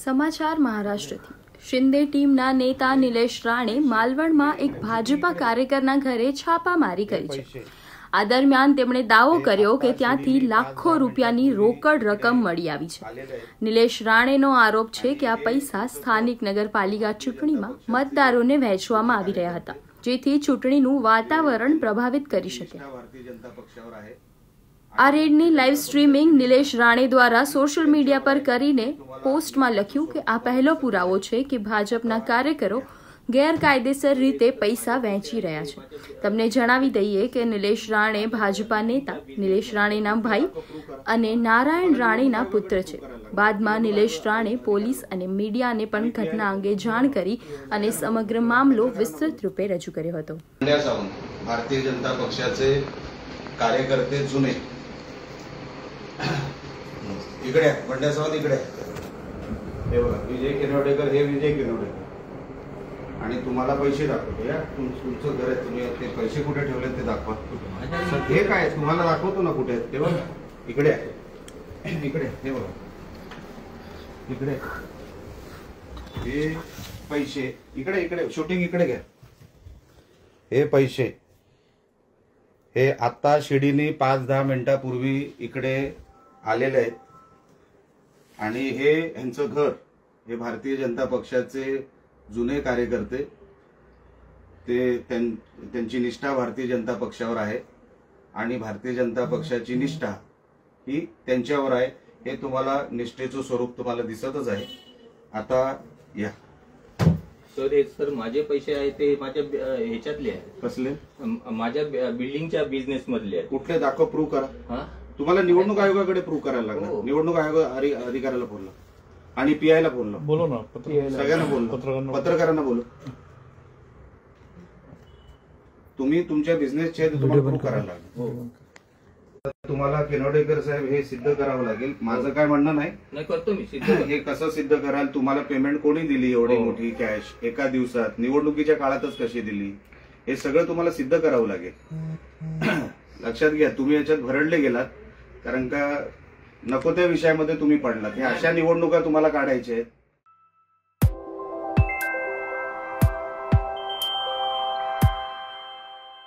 સમાચાર મહારાષ્ટ્રથી શિંદે ટીમના નેતા નિલેશ રાણે માલવણમાં એક ભાજપા કાર્યકરના ઘરે છાપામારી કરી છે। આ દરમિયાન તેમણે દાવો કર્યો કે ત્યાંથી લાખો રૂપિયાની રોકડ રકમ મળી આવી છે। નિલેશ રાણેનો આરોપ છે કે આ પૈસા સ્થાનિક નગરપાલિકા ચૂંટણીમાં મતદારોને વહેંચવામાં આવી રહ્યા હતા, જેથી ચૂંટણીનું વાતાવરણ પ્રભાવિત કરી શકે। આ રેડની લાઈવ સ્ટ્રીમિંગ નિલેશ રાણે દ્વારા સોશિયલ મીડિયા પર કરીને પોસ્ટમાં લખ્યું કે આ પહેલો પુરાવો છે કે ભાજપના કાર્યકરો ગેરકાયદેસર રીતે પૈસા વહેંચી રહ્યા છે। તમને જણાવી દઈએ કે નિલેશ રાણે ભાજપા નેતા નિલેશ રાણેના ભાઈ અને નારાયણ રાણેના પુત્ર છે। બાદમાં નિલેશ રાણે પોલીસ અને મીડિયાને પણ ઘટના અંગે જાણ કરી અને સમગ્ર મામલો વિસ્તૃત રૂપે રજૂ કર્યો હતો। भारतीय जनता पक्षाचे कार्यकर्ते जुने इकडे बंड्या सावंत इकडे हे बघा, विजय किनवडेकर हे विजय किनवडेकर आणि तुम्हाला पैसे दाखवतो या तुमचं घर आहे, तुम्ही ते पैसे कुठे ठेवले ते दाखवा। हे काय तुम्हाला दाखवतो ना कुठे आहेत ते बघा, इकडे इकडे हे बघा, इकडे हे पैसे इकडे इकडे शूटिंग इकडे घ्या। हे पैसे हे आता शिडीने 5-10 मिनिटापूर्वी इकडे आलेले आहेत आणि हे ह्यांचं घर हे भारतीय जनता पक्षाचे जुने कार्यकर्ते त्यांची निष्ठा भारतीय जनता पक्षावर आहे आणि भारतीय जनता पक्षाची निष्ठा ही त्यांच्यावर आहे। हे तुम्हाला निष्ठेचं स्वरूप तुम्हाला दिसतच आहे। आता या सर माझे पैसे आहे ते माझ्या ह्याच्यातले आहे। कसले? माझ्या बिल्डिंगच्या बिझनेस मधले आहे। कुठले दाखव, प्रूव्ह करा। तुम्हाला निवडणूक आयोगाकडे प्रूव्ह करायला लागणार। निवडणूक आयोग अधिकाऱ्याला बोलला आणि पीआयला बोलला, बोलो ना, सगळ्यांना बोललो, पत्रकारांना बोललो। तुम्ही तुमच्या बिझनेसचे तुम्हाला प्रूव्ह करायला लागणार। तुम्हाला किनवडेकर साहेब हे सिद्ध करावं लागेल। माझं काय म्हणणं नाही, करतो मी सिद्ध। हे कसं सिद्ध कराल? तुम्हाला पेमेंट कोणी दिली एवढी मोठी कॅश एका दिवसात, निवडणुकीच्या काळातच कशी दिली, हे सगळं तुम्हाला सिद्ध करावं लागेल। लक्षात घ्या, तुम्ही याच्यात भरडले गेलात कारण का नको त्या विषयामध्ये तुम्ही पडलात। हे अशा निवडणुका तुम्हाला काढायच्या आहेत